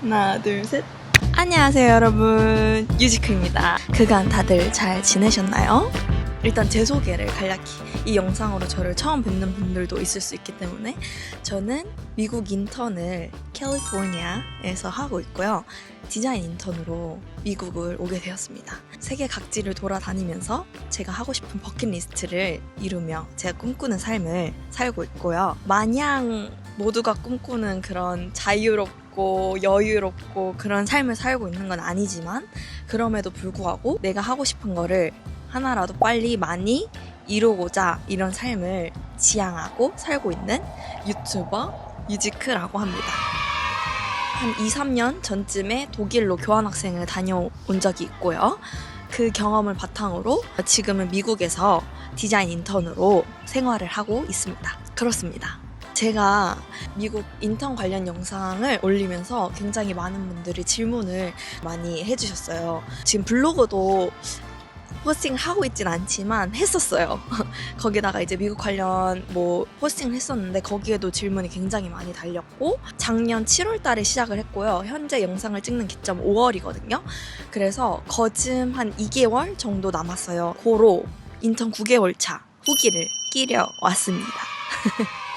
하나, 둘, 셋. 안녕하세요, 여러분. 유지크입니다. 그간 다들 잘 지내셨나요? 일단 제 소개를 간략히, 이 영상으로 저를 처음 뵙는 분들도 있을 수 있기 때문에, 저는 미국 인턴을 캘리포니아에서 하고 있고요. 디자인 인턴으로 미국을 오게 되었습니다. 세계 각지를 돌아다니면서 제가 하고 싶은 버킷리스트를 이루며 제가 꿈꾸는 삶을 살고 있고요. 마냥 모두가 꿈꾸는 그런 자유롭고 여유롭고 그런 삶을 살고 있는 건 아니지만, 그럼에도 불구하고 내가 하고 싶은 거를 하나라도 빨리 많이 이루고자 이런 삶을 지향하고 살고 있는 유튜버 유지크라고 합니다. 한 2-3년 전쯤에 독일로 교환학생을 다녀온 적이 있고요. 그 경험을 바탕으로 지금은 미국에서 디자인 인턴으로 생활을 하고 있습니다. 그렇습니다. 제가 미국 인턴 관련 영상을 올리면서 굉장히 많은 분들이 질문을 많이 해주셨어요. 지금 블로그도 포스팅을 하고 있진 않지만 했었어요. 거기다가 이제 미국 관련 포스팅을 했었는데 거기에도 질문이 굉장히 많이 달렸고, 작년 7월 달에 시작을 했고요. 현재 영상을 찍는 기점 5월이거든요. 그래서 거즘 한 2개월 정도 남았어요. 고로 인턴 9개월 차 후기를 끼려 왔습니다.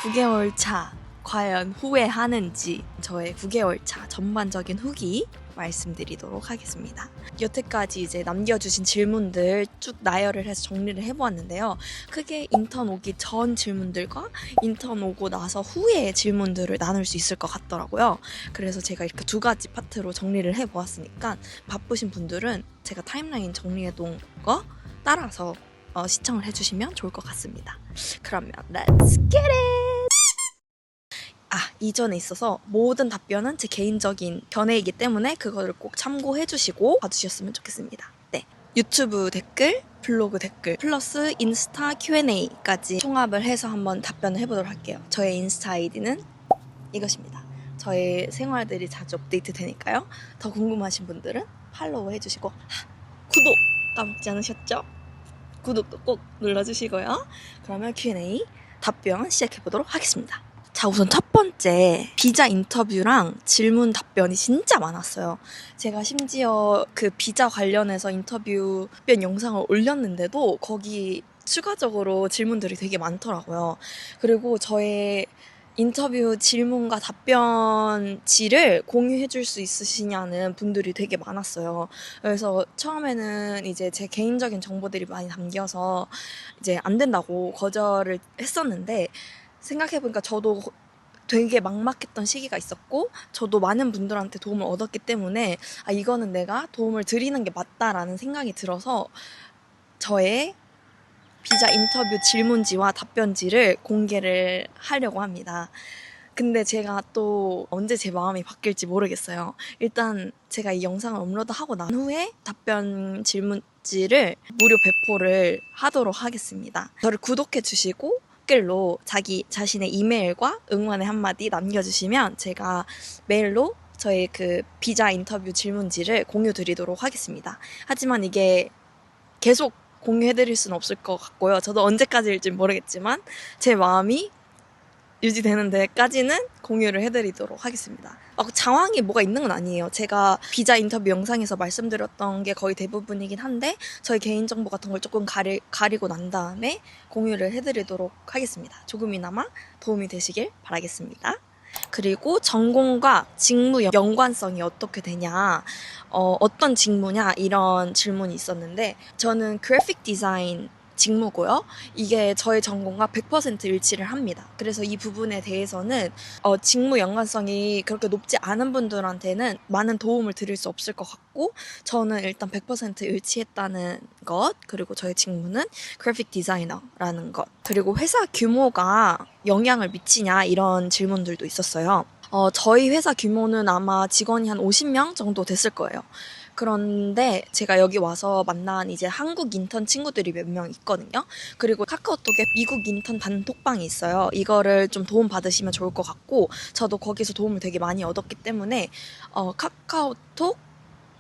9개월 차 과연 후회하는지, 저의 9개월 차 전반적인 후기 말씀드리도록 하겠습니다. 여태까지 이제 남겨주신 질문들 쭉 나열을 해서 정리를 해보았는데요. 크게 인턴 오기 전 질문들과 인턴 오고 나서 후의 질문들을 나눌 수 있을 것 같더라고요. 그래서 제가 이렇게 두 가지 파트로 정리를 해보았으니까 바쁘신 분들은 제가 타임라인 정리해둔 거 따라서 시청을 해주시면 좋을 것 같습니다. 그러면 Let's get it! 이전에 있어서 모든 답변은 제 개인적인 견해이기 때문에 그거를 꼭 참고해주시고 봐주셨으면 좋겠습니다. 네, 유튜브 댓글, 블로그 댓글, 플러스 인스타 Q&A까지 총합을 해서 한번 답변을 해보도록 할게요. 저의 인스타 아이디는 이것입니다. 저의 생활들이 자주 업데이트 되니까요. 더 궁금하신 분들은 팔로우 해주시고, 구독 까먹지 않으셨죠? 구독도 꼭 눌러주시고요. 그러면 Q&A 답변 시작해보도록 하겠습니다. 자, 우선 첫 번째, 비자 인터뷰랑 질문 답변이 진짜 많았어요. 제가 심지어 그 비자 관련해서 인터뷰 답변 영상을 올렸는데도 거기 추가적으로 질문들이 되게 많더라고요. 그리고 저의 인터뷰 질문과 답변지를 공유해 줄 수 있으시냐는 분들이 되게 많았어요. 그래서 처음에는 이제 제 개인적인 정보들이 많이 담겨서 이제 안 된다고 거절을 했었는데, 생각해보니까 저도 되게 막막했던 시기가 있었고, 저도 많은 분들한테 도움을 얻었기 때문에 이거는 내가 도움을 드리는 게 맞다라는 생각이 들어서 저의 비자 인터뷰 질문지와 답변지를 공개를 하려고 합니다. 근데 제가 또 언제 제 마음이 바뀔지 모르겠어요. 일단 제가 이 영상을 업로드하고 난 후에 답변 질문지를 무료 배포를 하도록 하겠습니다. 저를 구독해 주시고 댓글로 자기 자신의 이메일과 응원의 한마디 남겨주시면 제가 메일로 저의 그 비자 인터뷰 질문지를 공유 드리도록 하겠습니다. 하지만 이게 계속 공유해드릴 수는 없을 것 같고요. 저도 언제까지일지 모르겠지만 제 마음이 유지되는 데까지는 공유를 해드리도록 하겠습니다. 장황히 뭐가 있는 건 아니에요. 제가 비자 인터뷰 영상에서 말씀드렸던 게 거의 대부분이긴 한데, 저희 개인정보 같은 걸 조금 가리고 난 다음에 공유를 해드리도록 하겠습니다. 조금이나마 도움이 되시길 바라겠습니다. 그리고 전공과 직무 연관성이 어떻게 되냐, 어떤 직무냐, 이런 질문이 있었는데, 저는 그래픽 디자인 직무고요. 이게 저의 전공과 100% 일치를 합니다. 그래서 이 부분에 대해서는 직무 연관성이 그렇게 높지 않은 분들한테는 많은 도움을 드릴 수 없을 것 같고, 저는 일단 100% 일치했다는 것, 그리고 저의 직무는 그래픽 디자이너라는 것, 그리고 회사 규모가 영향을 미치냐, 이런 질문들도 있었어요. 저희 회사 규모는 아마 직원이 한 50명 정도 됐을 거예요. 그런데 제가 여기 와서 만난 이제 한국 인턴 친구들이 몇 명 있거든요. 그리고 카카오톡에 미국 인턴 단톡방이 있어요. 이거를 좀 도움 받으시면 좋을 것 같고, 저도 거기서 도움을 되게 많이 얻었기 때문에 카카오톡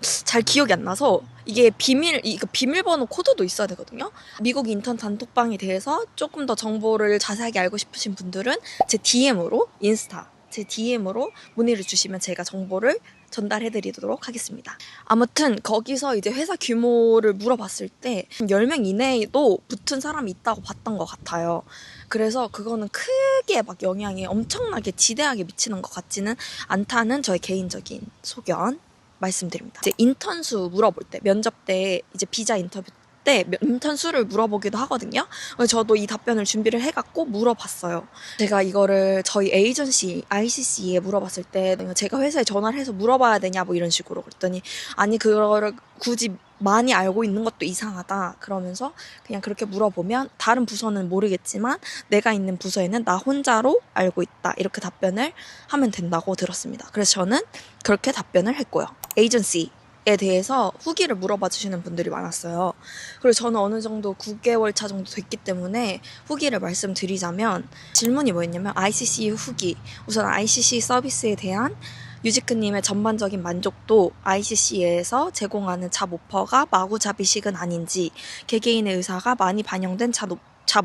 잘 기억이 안 나서 이게 비밀번호 코드도 있어야 되거든요. 미국 인턴 단톡방에 대해서 조금 더 정보를 자세하게 알고 싶으신 분들은 제 DM으로 인스타 제 DM으로 문의를 주시면 제가 정보를 전달해드리도록 하겠습니다. 아무튼 거기서 이제 회사 규모를 물어봤을 때 10명 이내에도 붙은 사람이 있다고 봤던 것 같아요. 그래서 그거는 크게 막 영향이 엄청나게 지대하게 미치는 것 같지는 않다는 저의 개인적인 소견 말씀드립니다. 이제 인턴 수 물어볼 때, 면접 때 이제 비자 인터뷰 때 인턴 수를 물어보기도 하거든요. 저도 이 답변을 준비를 해갖고 물어봤어요. 제가 이거를 저희 에이전시 ICC에 물어봤을 때 제가 회사에 전화를 해서 물어봐야 되냐 뭐 이런 식으로 그랬더니 아니 그거를 굳이 많이 알고 있는 것도 이상하다 그러면서 그냥 그렇게 물어보면 다른 부서는 모르겠지만 내가 있는 부서에는 나 혼자로 알고 있다 이렇게 답변을 하면 된다고 들었습니다. 그래서 저는 그렇게 답변을 했고요. 에이전시에 대해서 후기를 물어봐 주시는 분들이 많았어요. 그리고 저는 어느 정도 9개월 차 정도 됐기 때문에 후기를 말씀드리자면 질문이 뭐였냐면 ICC 후기, 우선 ICC 서비스에 대한 유지크님의 전반적인 만족도, ICC에서 제공하는 잡 오퍼가 마구잡이식은 아닌지, 개개인의 의사가 많이 반영된 잡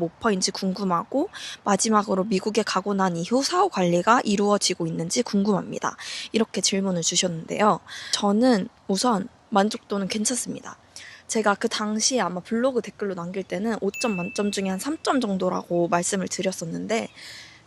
오퍼인지 궁금하고, 마지막으로 미국에 가고 난 이후 사후 관리가 이루어지고 있는지 궁금합니다. 이렇게 질문을 주셨는데요. 저는 우선 만족도는 괜찮습니다. 제가 그 당시에 아마 블로그 댓글로 남길 때는 5점 만점 중에 한 3점 정도라고 말씀을 드렸었는데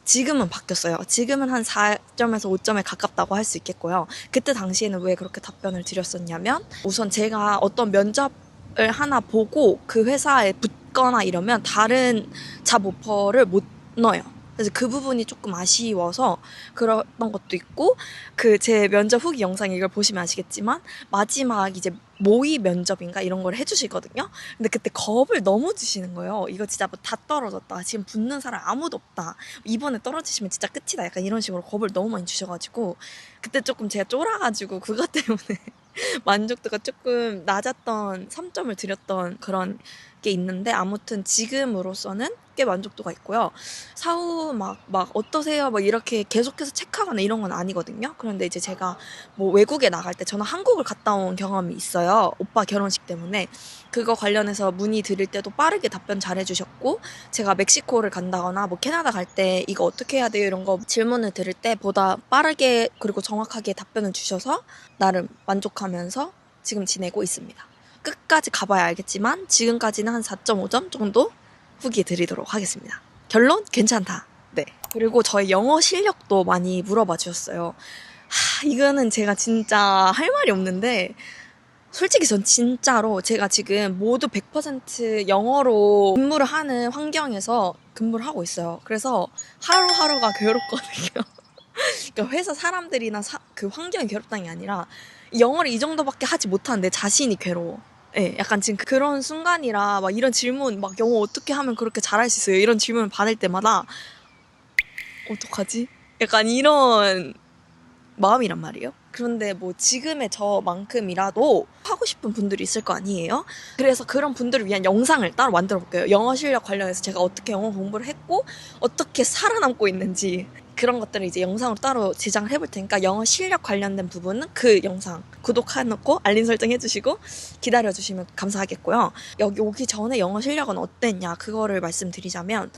지금은 바뀌었어요. 지금은 한 4점에서 5점에 가깝다고 할 수 있겠고요. 그때 당시에는 왜 그렇게 답변을 드렸었냐면 우선 제가 어떤 면접을 하나 보고 그 회사에 붙거나 이러면 다른 잡 오퍼를 못 넣어요. 그래서 그 부분이 조금 아쉬워서 그랬던 것도 있고 그 제 면접 후기 영상 이걸 보시면 아시겠지만 마지막 이제 모의 면접인가 이런 걸 해주시거든요. 근데 그때 겁을 너무 주시는 거예요. 이거 진짜 뭐 다 떨어졌다. 지금 붙는 사람 아무도 없다. 이번에 떨어지시면 진짜 끝이다. 약간 이런 식으로 겁을 너무 많이 주셔가지고 그때 조금 제가 쫄아가지고 그것 때문에 만족도가 조금 낮았던 3점을 드렸던 그런 게 있는데 아무튼 지금으로서는 꽤 만족도가 있고요. 사후 막 어떠세요? 막 이렇게 계속해서 체크하거나 이런 건 아니거든요. 그런데 이제 제가 뭐 외국에 나갈 때 저는 한국을 갔다 온 경험이 있어요. 오빠 결혼식 때문에. 그거 관련해서 문의 드릴 때도 빠르게 답변 잘 해주셨고 제가 멕시코를 간다거나 뭐 캐나다 갈 때 이거 어떻게 해야 돼요? 이런 거 질문을 드릴 때 보다 빠르게 그리고 정확하게 답변을 주셔서 나름 만족하면서 지금 지내고 있습니다. 끝까지 가봐야 알겠지만 지금까지는 한 4.5점 정도 후기 드리도록 하겠습니다. 결론? 괜찮다. 네. 그리고 저의 영어 실력도 많이 물어봐 주셨어요. 이거는 제가 진짜 할 말이 없는데 솔직히 전 진짜로 제가 지금 모두 100% 영어로 근무를 하는 환경에서 근무를 하고 있어요. 그래서 하루하루가 괴롭거든요. 그러니까 회사 사람들이나 그 환경이 괴롭다는 게 아니라 영어를 이 정도밖에 하지 못하는데 자신이 괴로워. 네, 약간 지금 그런 순간이라 막 이런 질문 막 영어 어떻게 하면 그렇게 잘할 수 있어요? 이런 질문을 받을 때마다 어떡하지? 약간 이런 마음이란 말이에요. 그런데 뭐 지금의 저만큼이라도 하고 싶은 분들이 있을 거 아니에요? 그래서 그런 분들을 위한 영상을 따로 만들어 볼게요. 영어 실력 관련해서 제가 어떻게 영어 공부를 했고 어떻게 살아남고 있는지 그런 것들을 이제 영상으로 따로 제작을 해볼 테니까 영어 실력 관련된 부분은 그 영상 구독해놓고 알림 설정 해주시고 기다려주시면 감사하겠고요. 여기 오기 전에 영어 실력은 어땠냐 그거를 말씀드리자면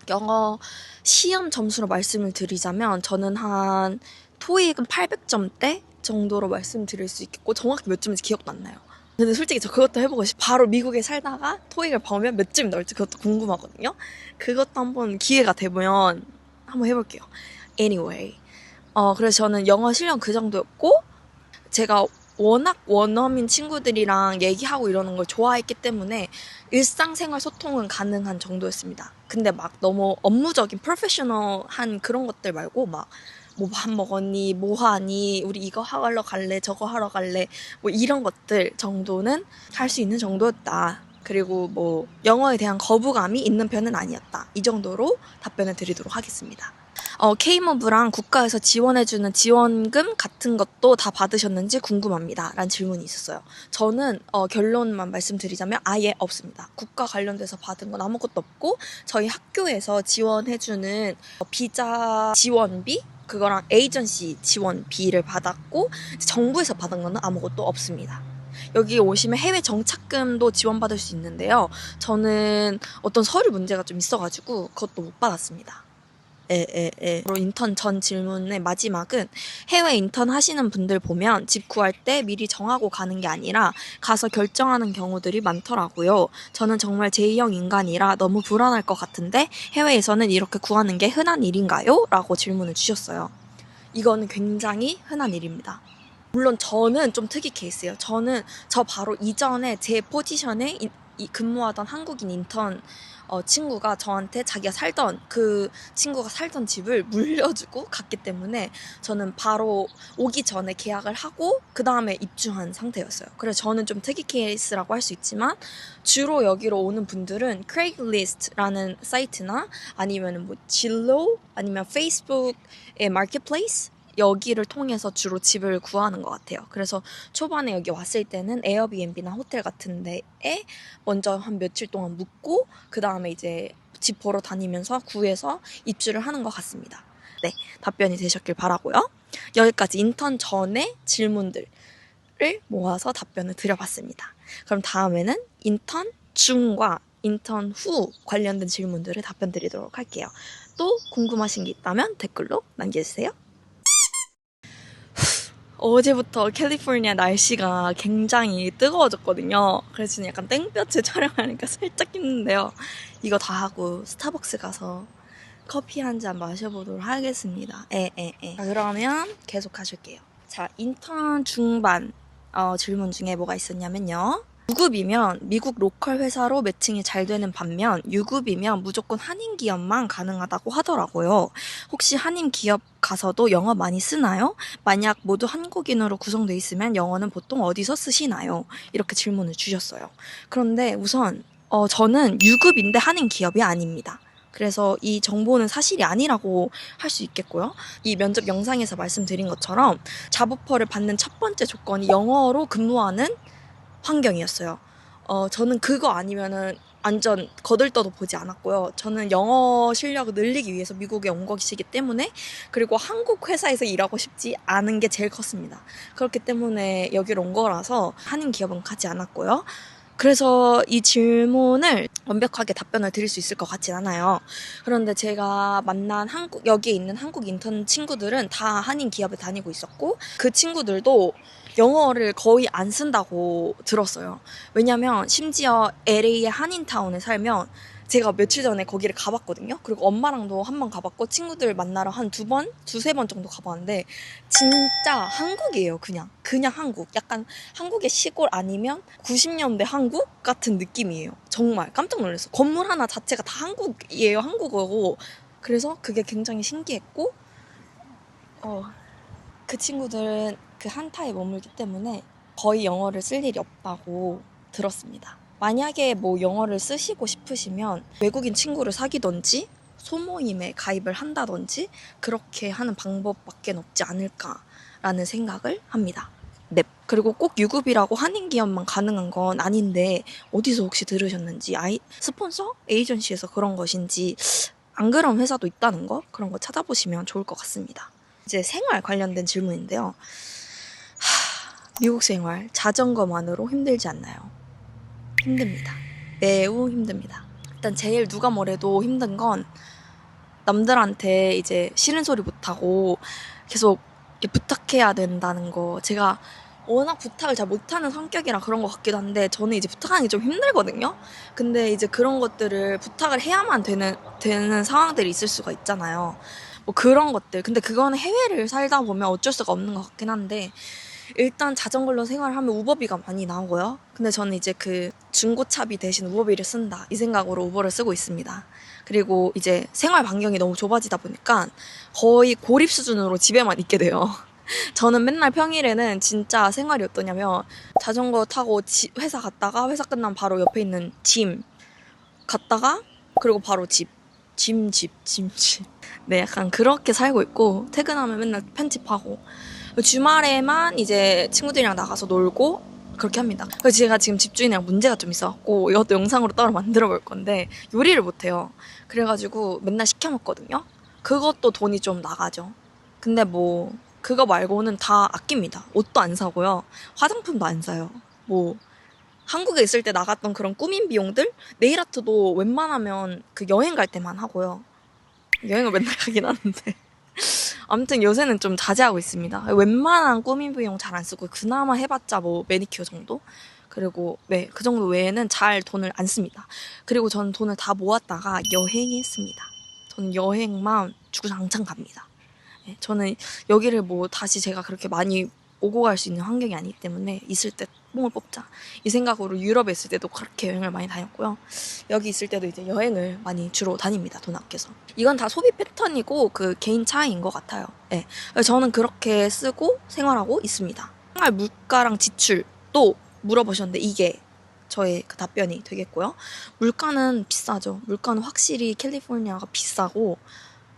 영어 시험 점수로 말씀을 드리자면 저는 한 토익은 800점대 정도로 말씀드릴 수 있겠고 정확히 몇 점인지 기억도 안 나요. 근데 솔직히 저 그것도 해보고 싶어요. 바로 미국에 살다가 토익을 보면 몇 점이 나올지 그것도 궁금하거든요. 그것도 한번 기회가 되면 한번 해볼게요. Anyway, 그래서 저는 영어 실력 그 정도였고 제가 워낙 원어민 친구들이랑 얘기하고 이러는 걸 좋아했기 때문에 일상생활 소통은 가능한 정도였습니다. 근데 막 너무 업무적인 프로페셔널한 그런 것들 말고 막 뭐 밥 먹었니? 뭐 하니? 우리 이거 하러 갈래? 저거 하러 갈래? 뭐 이런 것들 정도는 할 수 있는 정도였다. 그리고 뭐 영어에 대한 거부감이 있는 편은 아니었다. 이 정도로 답변을 드리도록 하겠습니다. K무브랑 국가에서 지원해주는 지원금 같은 것도 다 받으셨는지 궁금합니다. 라는 질문이 있었어요. 저는 결론만 말씀드리자면 아예 없습니다. 국가 관련돼서 받은 건 아무것도 없고 저희 학교에서 지원해주는 비자 지원비? 그거랑 에이전시 지원비를 받았고 정부에서 받은 거는 아무것도 없습니다. 여기 오시면 해외 정착금도 지원받을 수 있는데요. 저는 어떤 서류 문제가 좀 있어가지고 그것도 못 받았습니다. 바로 인턴 전 질문의 마지막은 해외 인턴 하시는 분들 보면 집 구할 때 미리 정하고 가는 게 아니라 가서 결정하는 경우들이 많더라고요. 저는 정말 제2형 인간이라 너무 불안할 것 같은데 해외에서는 이렇게 구하는 게 흔한 일인가요? 라고 질문을 주셨어요. 이거는 굉장히 흔한 일입니다. 물론 저는 좀 특이 케이스예요. 저 바로 이전에 제 포지션에 근무하던 한국인 인턴 친구가 저한테 자기가 그 친구가 살던 집을 물려주고 갔기 때문에 저는 바로 오기 전에 계약을 하고 그 다음에 입주한 상태였어요. 그래서 저는 좀 특이 케이스라고 할 수 있지만 주로 여기로 오는 분들은 Craigslist라는 사이트나 아니면 뭐 진로 아니면 페이스북의 마켓플레이스 여기를 통해서 주로 집을 구하는 것 같아요. 그래서 초반에 여기 왔을 때는 에어비앤비나 호텔 같은 데에 먼저 한 며칠 동안 묵고 그 다음에 이제 집 보러 다니면서 구해서 입주를 하는 것 같습니다. 네, 답변이 되셨길 바라고요. 여기까지 인턴 전의 질문들을 모아서 답변을 드려봤습니다. 그럼 다음에는 인턴 중과 인턴 후 관련된 질문들을 답변 드리도록 할게요. 또 궁금하신 게 있다면 댓글로 남겨주세요. 어제부터 캘리포니아 날씨가 굉장히 뜨거워졌거든요. 그래서 지금 약간 땡볕에 촬영하니까 살짝 힘든데요. 이거 다 하고 스타벅스 가서 커피 한 잔 마셔보도록 하겠습니다. 자, 그러면 계속 하실게요. 자, 인턴 중반 질문 중에 뭐가 있었냐면요. 유급이면 미국 로컬 회사로 매칭이 잘 되는 반면 유급이면 무조건 한인 기업만 가능하다고 하더라고요. 혹시 한인 기업 가서도 영어 많이 쓰나요? 만약 모두 한국인으로 구성되어 있으면 영어는 보통 어디서 쓰시나요? 이렇게 질문을 주셨어요. 그런데 우선 저는 유급인데 한인 기업이 아닙니다. 그래서 이 정보는 사실이 아니라고 할 수 있겠고요. 이 면접 영상에서 말씀드린 것처럼 잡오퍼를 받는 첫 번째 조건이 영어로 근무하는 환경이었어요. 저는 그거 아니면은 완전 거들떠도 보지 않았고요. 저는 영어 실력을 늘리기 위해서 미국에 온 것이기 때문에 그리고 한국 회사에서 일하고 싶지 않은 게 제일 컸습니다. 그렇기 때문에 여기로 온 거라서 한인 기업은 가지 않았고요. 그래서 이 질문을 완벽하게 답변을 드릴 수 있을 것 같진 않아요. 그런데 제가 만난 여기에 있는 한국 인턴 친구들은 다 한인 기업에 다니고 있었고 그 친구들도 영어를 거의 안 쓴다고 들었어요. 왜냐면 심지어 LA의 한인타운에 살면 제가 며칠 전에 거기를 가봤거든요. 그리고 엄마랑도 한 번 가봤고 친구들 만나러 한 두세 번 정도 가봤는데 진짜 한국이에요. 그냥 한국. 약간 한국의 시골 아니면 90년대 한국 같은 느낌이에요. 정말 깜짝 놀랐어요. 건물 하나 자체가 다 한국이에요. 한국어고. 그래서 그게 굉장히 신기했고 그 친구들은 그 한타에 머물기 때문에 거의 영어를 쓸 일이 없다고 들었습니다. 만약에 뭐 영어를 쓰시고 싶으시면 외국인 친구를 사귀던지 소모임에 가입을 한다든지 그렇게 하는 방법밖에 없지 않을까라는 생각을 합니다. 네. 그리고 꼭 유급이라고 한인 기업만 가능한 건 아닌데 어디서 혹시 들으셨는지 스폰서? 에이전시에서 그런 것인지 안 그런 회사도 있다는 거 그런 거 찾아보시면 좋을 것 같습니다. 이제 생활 관련된 질문인데요. 미국 생활 자전거만으로 힘들지 않나요? 힘듭니다. 매우 힘듭니다. 일단 제일 누가 뭐래도 힘든 건 남들한테 이제 싫은 소리 못하고 계속 부탁해야 된다는 거. 제가 워낙 부탁을 잘 못하는 성격이라 그런 것 같기도 한데 저는 이제 부탁하는 게 좀 힘들거든요. 근데 이제 그런 것들을 부탁을 해야만 되는 상황들이 있을 수가 있잖아요. 뭐 그런 것들. 근데 그거는 해외를 살다 보면 어쩔 수가 없는 것 같긴 한데 일단 자전거로 생활하면 우버비가 많이 나오고요. 근데 저는 이제 그 중고차비 대신 우버비를 쓴다 이 생각으로 우버를 쓰고 있습니다. 그리고 이제 생활 반경이 너무 좁아지다 보니까 거의 고립 수준으로 집에만 있게 돼요. 저는 맨날 평일에는 진짜 생활이 어떠냐면 자전거 타고 회사 갔다가 회사 끝나면 바로 옆에 있는 짐 갔다가 그리고 바로 집. 네, 약간 그렇게 살고 있고 퇴근하면 맨날 편집하고 주말에만 이제 친구들이랑 나가서 놀고 그렇게 합니다. 그래서 제가 지금 집주인이랑 문제가 좀 있어갖고 이것도 영상으로 따로 만들어 볼 건데 요리를 못해요. 그래가지고 맨날 시켜 먹거든요. 그것도 돈이 좀 나가죠. 근데 뭐 그거 말고는 다 아낍니다. 옷도 안 사고요. 화장품도 안 사요. 뭐 한국에 있을 때 나갔던 그런 꾸민 비용들? 네일 아트도 웬만하면 그 여행 갈 때만 하고요. 여행을 맨날 가긴 하는데. 아무튼 요새는 좀 자제하고 있습니다. 웬만한 꾸민 비용 잘 안 쓰고 그나마 해봤자 뭐 매니큐어 정도? 그리고 네, 그 정도 외에는 잘 돈을 안 씁니다. 그리고 저는 돈을 다 모았다가 여행했습니다. 저는 여행만 주구장창 갑니다. 네, 저는 여기를 뭐 다시 제가 그렇게 많이 오고 갈 수 있는 환경이 아니기 때문에 있을 때 뽕을 뽑자 이 생각으로 유럽에 있을 때도 그렇게 여행을 많이 다녔고요. 여기 있을 때도 이제 여행을 많이 주로 다닙니다. 돈 아껴서. 이건 다 소비 패턴이고 그 개인 차이인 것 같아요. 네. 저는 그렇게 쓰고 생활하고 있습니다. 생활 물가랑 지출도 물어보셨는데 이게 저의 그 답변이 되겠고요. 물가는 비싸죠. 물가는 확실히 캘리포니아가 비싸고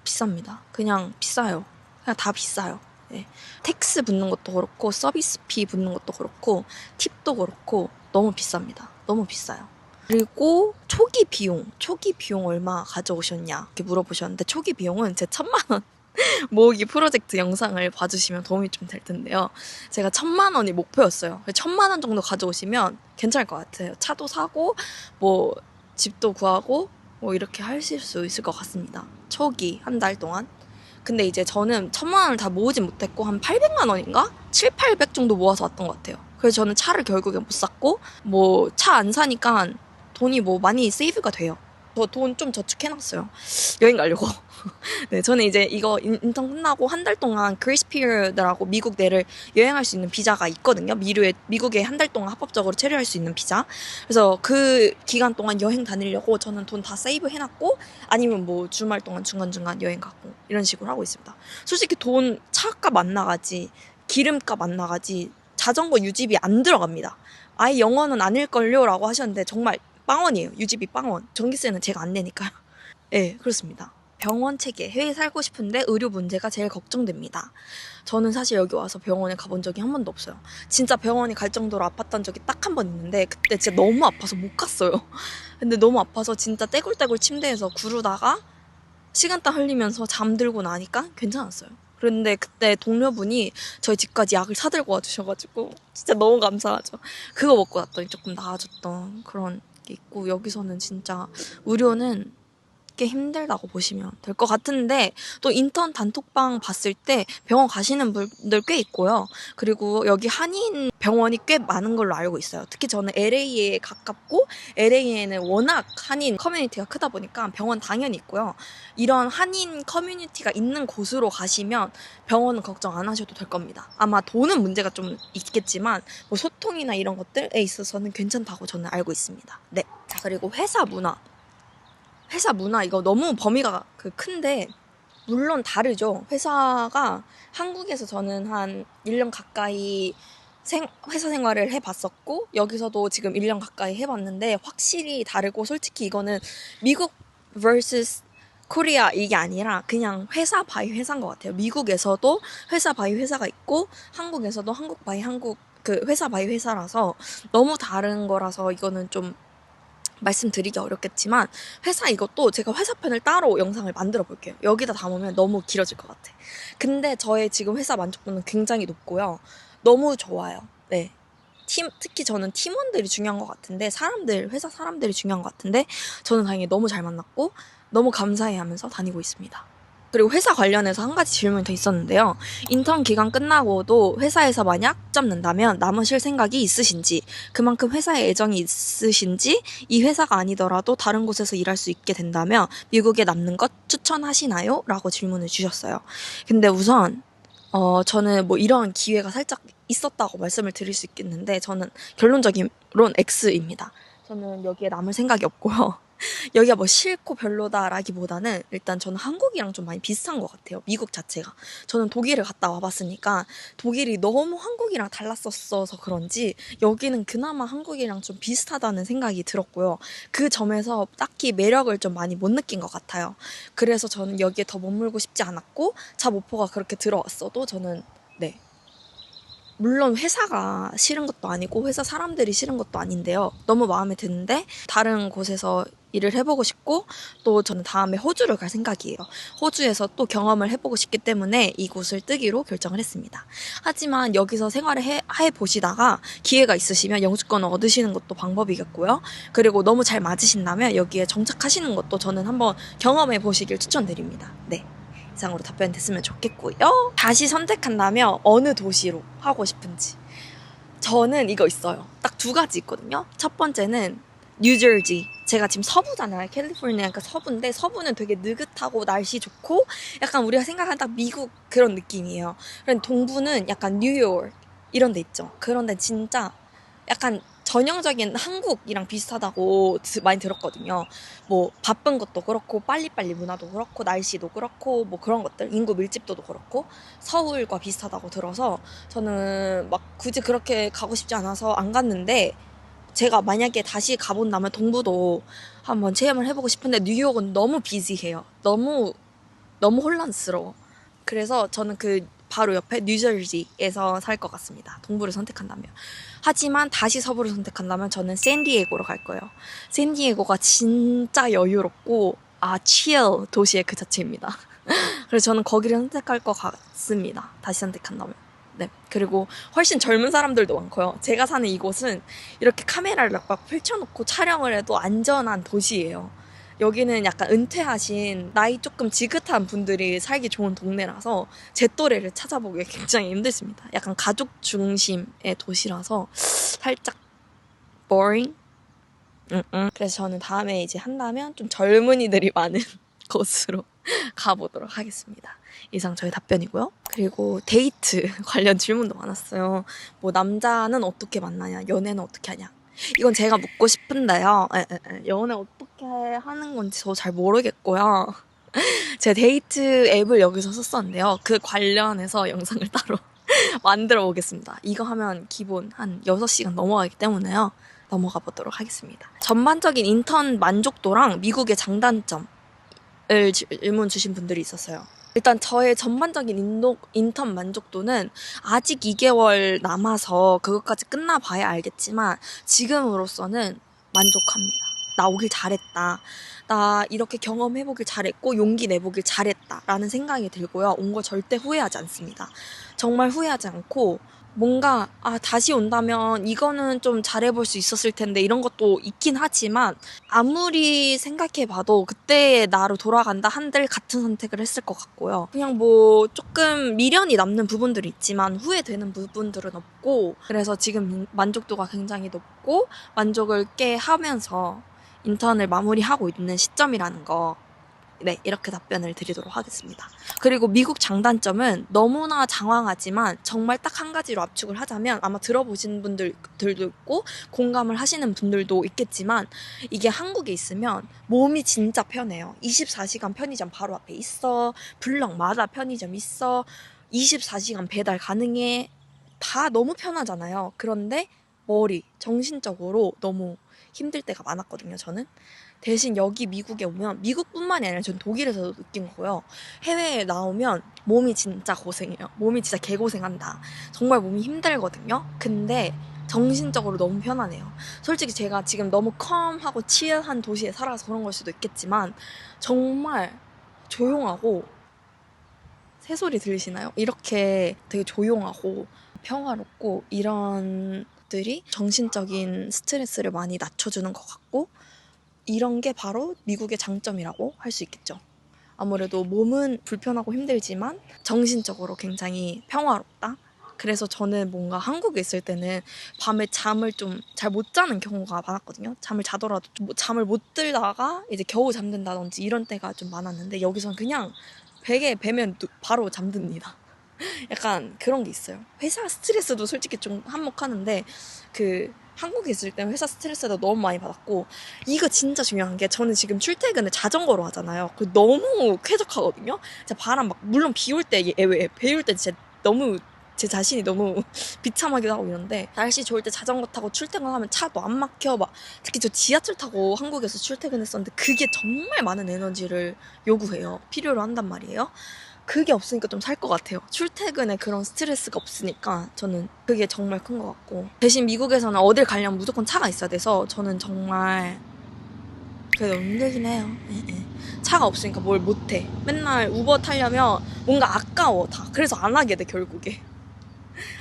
비쌉니다. 그냥 비싸요. 그냥 다 비싸요. 네. 텍스 붙는 것도 그렇고 서비스피 붙는 것도 그렇고 팁도 그렇고 너무 비쌉니다. 너무 비싸요. 그리고 초기 비용 얼마 가져오셨냐 이렇게 물어보셨는데 초기 비용은 제 1,000만 원 모으기 프로젝트 영상을 봐주시면 도움이 좀 될 텐데요. 제가 1,000만 원이 목표였어요. 1,000만 원 정도 가져오시면 괜찮을 것 같아요. 차도 사고 뭐 집도 구하고 뭐 이렇게 하실 수 있을 것 같습니다. 초기 한 달 동안. 근데 이제 저는 1,000만 원을 다 모으진 못했고 한 800만 원인가? 7, 800 정도 모아서 왔던 것 같아요. 그래서 저는 차를 결국에 못 샀고 뭐 차 안 사니까 돈이 뭐 많이 세이브가 돼요. 저 돈 좀 저축해놨어요. 여행 가려고. 네, 저는 이제 이거 인턴 끝나고 한 달 동안 그레이스 피리어드라고 미국 내를 여행할 수 있는 비자가 있거든요. 미국에 한 달 동안 합법적으로 체류할 수 있는 비자. 그래서 그 기간 동안 여행 다니려고 저는 돈 다 세이브 해놨고 아니면 뭐 주말 동안 중간중간 여행 가고 이런 식으로 하고 있습니다. 솔직히 돈 차값 안 나가지 기름값 안 나가지 자전거 유지비 안 들어갑니다. 아예 영어는 아닐걸요 라고 하셨는데 정말 빵원이에요. 유지비 빵원. 전기세는 제가 안 내니까요. 네, 그렇습니다. 병원 체계, 해외에 살고 싶은데 의료 문제가 제일 걱정됩니다. 저는 사실 여기 와서 병원에 가본 적이 한 번도 없어요. 진짜 병원에 갈 정도로 아팠던 적이 딱 한 번 있는데 그때 진짜 너무 아파서 못 갔어요. 근데 너무 아파서 진짜 떼굴떼굴 침대에서 구르다가 식은땀 흘리면서 잠들고 나니까 괜찮았어요. 그런데 그때 동료분이 저희 집까지 약을 사들고 와주셔가지고 진짜 너무 감사하죠. 그거 먹고 났더니 조금 나아졌던 그런 게 있고 여기서는 진짜 의료는 꽤 힘들다고 보시면 될 것 같은데 또 인턴 단톡방 봤을 때 병원 가시는 분들 꽤 있고요. 그리고 여기 한인 병원이 꽤 많은 걸로 알고 있어요. 특히 저는 LA에 가깝고 LA에는 워낙 한인 커뮤니티가 크다 보니까 병원 당연히 있고요. 이런 한인 커뮤니티가 있는 곳으로 가시면 병원은 걱정 안 하셔도 될 겁니다. 아마 돈은 문제가 좀 있겠지만 뭐 소통이나 이런 것들에 있어서는 괜찮다고 저는 알고 있습니다. 네. 자, 그리고 회사 문화 이거 너무 범위가 큰데 물론 다르죠. 회사가 한국에서 저는 한 1년 가까이 회사 생활을 해봤었고 여기서도 지금 1년 가까이 해봤는데 확실히 다르고 솔직히 이거는 미국 vs 코리아 이게 아니라 그냥 회사 바이 회사인 것 같아요. 미국에서도 회사 바이 회사가 있고 한국에서도 한국 바이 한국 그 회사 바이 회사라서 너무 다른 거라서 이거는 좀 말씀드리기 어렵겠지만 회사 이것도 제가 회사편을 따로 영상을 만들어 볼게요. 여기다 담으면 너무 길어질 것 같아. 근데 저의 지금 회사 만족도는 굉장히 높고요. 너무 좋아요. 네. 특히 저는 팀원들이 중요한 것 같은데 회사 사람들이 중요한 것 같은데 저는 다행히 너무 잘 만났고 너무 감사해하면서 다니고 있습니다. 그리고 회사 관련해서 한 가지 질문이 더 있었는데요. 인턴 기간 끝나고도 회사에서 만약 잡는다면 남으실 생각이 있으신지, 그만큼 회사에 애정이 있으신지, 이 회사가 아니더라도 다른 곳에서 일할 수 있게 된다면 미국에 남는 것 추천하시나요? 라고 질문을 주셨어요. 근데 우선 저는 뭐 이런 기회가 살짝 있었다고 말씀을 드릴 수 있겠는데 저는 결론적으로는 X입니다. 저는 여기에 남을 생각이 없고요. 여기가 뭐 싫고 별로다라기보다는 일단 저는 한국이랑 좀 많이 비슷한 것 같아요. 미국 자체가. 저는 독일을 갔다 와봤으니까 독일이 너무 한국이랑 달랐었어서 그런지 여기는 그나마 한국이랑 좀 비슷하다는 생각이 들었고요. 그 점에서 딱히 매력을 좀 많이 못 느낀 것 같아요. 그래서 저는 여기에 더 머물고 싶지 않았고 자모포가 그렇게 들어왔어도 저는 네 물론 회사가 싫은 것도 아니고 회사 사람들이 싫은 것도 아닌데요. 너무 마음에 드는데 다른 곳에서 일을 해보고 싶고 또 저는 다음에 호주를 갈 생각이에요. 호주에서 또 경험을 해보고 싶기 때문에 이곳을 뜨기로 결정을 했습니다. 하지만 여기서 생활을 해보시다가 기회가 있으시면 영주권을 얻으시는 것도 방법이겠고요. 그리고 너무 잘 맞으신다면 여기에 정착하시는 것도 저는 한번 경험해 보시길 추천드립니다. 네. 이상으로 답변 됐으면 좋겠고요. 다시 선택한다면 어느 도시로 하고 싶은지. 저는 이거 있어요. 딱 두 가지 있거든요. 첫 번째는 뉴저지. 제가 지금 서부잖아요. 캘리포니아가 서부인데 서부는 되게 느긋하고 날씨 좋고 약간 우리가 생각하는 딱 미국 그런 느낌이에요. 그런데 동부는 약간 뉴욕 이런 데 있죠. 그런데 진짜 약간 전형적인 한국이랑 비슷하다고 많이 들었거든요. 뭐 바쁜 것도 그렇고 빨리빨리 문화도 그렇고 날씨도 그렇고 뭐 그런 것들 인구 밀집도도 그렇고 서울과 비슷하다고 들어서 저는 막 굳이 그렇게 가고 싶지 않아서 안 갔는데 제가 만약에 다시 가본다면 동부도 한번 체험을 해보고 싶은데 뉴욕은 너무 비지해요. 너무 혼란스러워. 그래서 저는 그 바로 옆에 뉴저지에서 살 것 같습니다. 동부를 선택한다면. 하지만 다시 서부를 선택한다면 저는 샌디에고로 갈 거예요. 샌디에고가 진짜 여유롭고 치일 도시의 그 자체입니다. 그래서 저는 거기를 선택할 것 같습니다. 다시 선택한다면. 네. 그리고 훨씬 젊은 사람들도 많고요. 제가 사는 이곳은 이렇게 카메라를 막 펼쳐놓고 촬영을 해도 안전한 도시예요. 여기는 약간 은퇴하신 나이 조금 지긋한 분들이 살기 좋은 동네라서 제 또래를 찾아보기 굉장히 힘들습니다. 약간 가족 중심의 도시라서 살짝 boring? 그래서 저는 다음에 이제 한다면 좀 젊은이들이 많은 곳으로 가보도록 하겠습니다. 이상 저의 답변이고요. 그리고 데이트 관련 질문도 많았어요. 뭐 남자는 어떻게 만나냐, 연애는 어떻게 하냐. 이건 제가 묻고 싶은데요. 연애 어떻게 하는 건지 저 잘 모르겠고요. 제 데이트 앱을 여기서 썼었는데요. 그 관련해서 영상을 따로 만들어 보겠습니다. 이거 하면 기본 한 6시간 넘어가기 때문에요. 넘어가 보도록 하겠습니다. 전반적인 인턴 만족도랑 미국의 장단점을 질문 주신 분들이 있었어요. 일단 저의 전반적인 인턴 만족도는 아직 2개월 남아서 그것까지 끝나봐야 알겠지만 지금으로서는 만족합니다. 나 오길 잘했다. 나 이렇게 경험해보길 잘했고 용기 내보길 잘했다 라는 생각이 들고요. 온 거 절대 후회하지 않습니다. 정말 후회하지 않고 뭔가 다시 온다면 이거는 좀 잘해볼 수 있었을 텐데 이런 것도 있긴 하지만 아무리 생각해봐도 그때의 나로 돌아간다 한들 같은 선택을 했을 것 같고요. 그냥 뭐 조금 미련이 남는 부분들이 있지만 후회되는 부분들은 없고 그래서 지금 만족도가 굉장히 높고 만족을 꽤 하면서 인턴을 마무리하고 있는 시점이라는 거 네, 이렇게 답변을 드리도록 하겠습니다. 그리고 미국 장단점은 너무나 장황하지만 정말 딱 한 가지로 압축을 하자면 아마 들어보신 분들도 있고 공감을 하시는 분들도 있겠지만 이게 한국에 있으면 몸이 진짜 편해요. 24시간 편의점 바로 앞에 있어. 블럭마다 편의점 있어. 24시간 배달 가능해. 다 너무 편하잖아요. 그런데 정신적으로 너무 힘들 때가 많았거든요, 저는. 대신 여기 미국에 오면 미국뿐만이 아니라 전 독일에서도 느낀 거고요. 해외에 나오면 몸이 진짜 고생해요. 몸이 진짜 개고생한다. 정말 몸이 힘들거든요. 근데 정신적으로 너무 편하네요. 솔직히 제가 지금 너무 컴하고 치열한 도시에 살아서 그런 걸 수도 있겠지만 정말 조용하고 새소리 들리시나요? 이렇게 되게 조용하고 평화롭고 이런 들이 정신적인 스트레스를 많이 낮춰주는 것 같고 이런 게 바로 미국의 장점이라고 할 수 있겠죠. 아무래도 몸은 불편하고 힘들지만 정신적으로 굉장히 평화롭다. 그래서 저는 뭔가 한국에 있을 때는 밤에 잠을 좀 잘 못 자는 경우가 많았거든요. 잠을 자더라도 잠을 못 들다가 이제 겨우 잠든다든지 이런 때가 좀 많았는데 여기서는 그냥 베개에 베면 바로 잠듭니다. 약간 그런 게 있어요. 회사 스트레스도 솔직히 좀 한몫하는데 한국에 있을 때 회사 스트레스도 너무 많이 받았고 이거 진짜 중요한 게 저는 지금 출퇴근을 자전거로 하잖아요. 그 너무 쾌적하거든요. 제가 바람 물론 비 올 때 예외 비 올 때 진짜 너무 제 자신이 너무 비참하기도 하고 이런데 날씨 좋을 때 자전거 타고 출퇴근하면 차도 안 막혀. 특히 저 지하철 타고 한국에서 출퇴근했었는데 그게 정말 많은 에너지를 요구해요. 필요로 한단 말이에요. 그게 없으니까 좀 살 것 같아요. 출퇴근에 그런 스트레스가 없으니까 저는 그게 정말 큰 것 같고, 대신 미국에서는 어딜 가려면 무조건 차가 있어야 돼서 저는 정말 그게 너무 힘들긴 해요. 차가 없으니까 뭘 못해. 맨날 우버 타려면 뭔가 아까워 다. 그래서 안 하게 돼 결국에.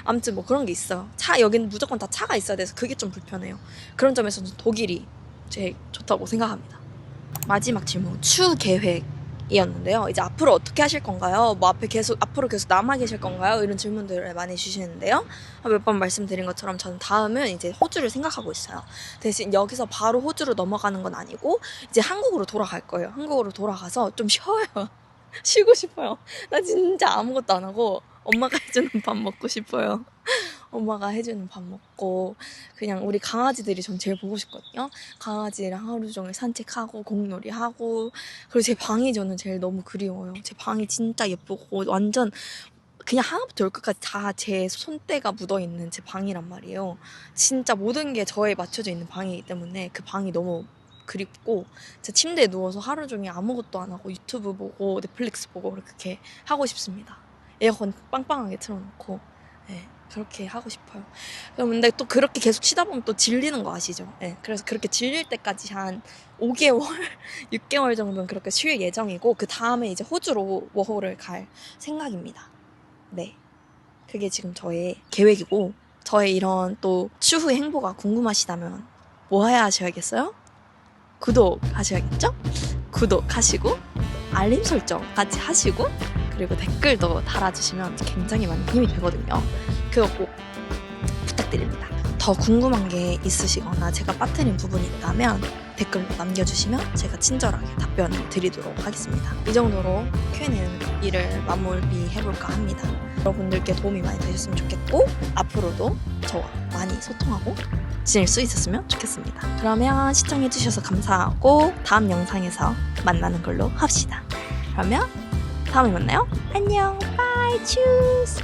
아무튼 뭐 그런 게 있어요. 여기는 무조건 다 차가 있어야 돼서 그게 좀 불편해요. 그런 점에서는 독일이 제일 좋다고 생각합니다. 마지막 질문, 추후 계획이었는데요. 이제 앞으로 어떻게 하실 건가요? 뭐 앞으로 계속 남아 계실 건가요? 이런 질문들을 많이 주시는데요. 몇 번 말씀드린 것처럼 저는 다음은 이제 호주를 생각하고 있어요. 대신 여기서 바로 호주로 넘어가는 건 아니고 이제 한국으로 돌아갈 거예요. 한국으로 돌아가서 좀 쉬어요. 쉬고 싶어요. 나 진짜 아무것도 안 하고 엄마가 해주는 밥 먹고 싶어요. 엄마가 해주는 밥 먹고 그냥 우리 강아지들이 전 제일 보고 싶거든요. 강아지랑 하루 종일 산책하고 공놀이하고, 그리고 제 방이 저는 제일 너무 그리워요. 제 방이 진짜 예쁘고 완전 그냥 하나부터 열끝까지 다 제 손때가 묻어있는 제 방이란 말이에요. 진짜 모든 게 저에 맞춰져 있는 방이기 때문에 그 방이 너무 그립고, 제 침대에 누워서 하루 종일 아무것도 안 하고 유튜브 보고 넷플릭스 보고 그렇게 하고 싶습니다. 에어컨 빵빵하게 틀어놓고 그렇게 하고 싶어요. 근데 또 그렇게 계속 쉬다 보면 또 질리는 거 아시죠? 그래서 그렇게 질릴 때까지 한 5개월, 6개월 정도는 그렇게 쉴 예정이고, 그 다음에 이제 호주로 워홀을 갈 생각입니다. 네, 그게 지금 저의 계획이고, 저의 이런 또 추후의 행보가 궁금하시다면 뭐 해야 하셔야겠어요? 구독하셔야겠죠? 구독하시고 알림 설정까지 하시고, 그리고 댓글도 달아주시면 굉장히 많이 힘이 되거든요. 그거 꼭 부탁드립니다. 더 궁금한 게 있으시거나 제가 빠뜨린 부분이 있다면 댓글로 남겨주시면 제가 친절하게 답변을 드리도록 하겠습니다. 이 정도로 Q&A를 마무리해볼까 합니다. 여러분들께 도움이 많이 되셨으면 좋겠고, 앞으로도 저와 많이 소통하고 지낼 수 있었으면 좋겠습니다. 그러면 시청해주셔서 감사하고 다음 영상에서 만나는 걸로 합시다. 그러면 다음에 만나요. 안녕. 바이. 추스.